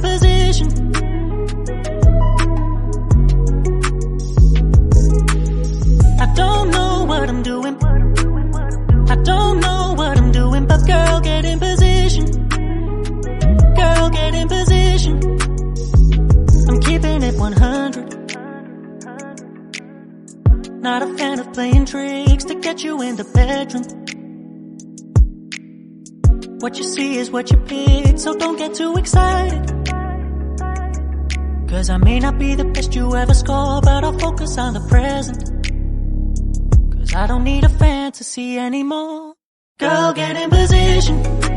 in position. I don't know what I'm doing. I don't know what I'm doing, but girl, get in position. Girl, get in position. I'm keeping it 100. Not a fan of playing tricks to get you in the bedroom. What you see is what you pick, so don't get too excited. Cause I may not be the best you ever score, but I'll focus on the present. Cause I don't need a fantasy anymore. Girl, get in position.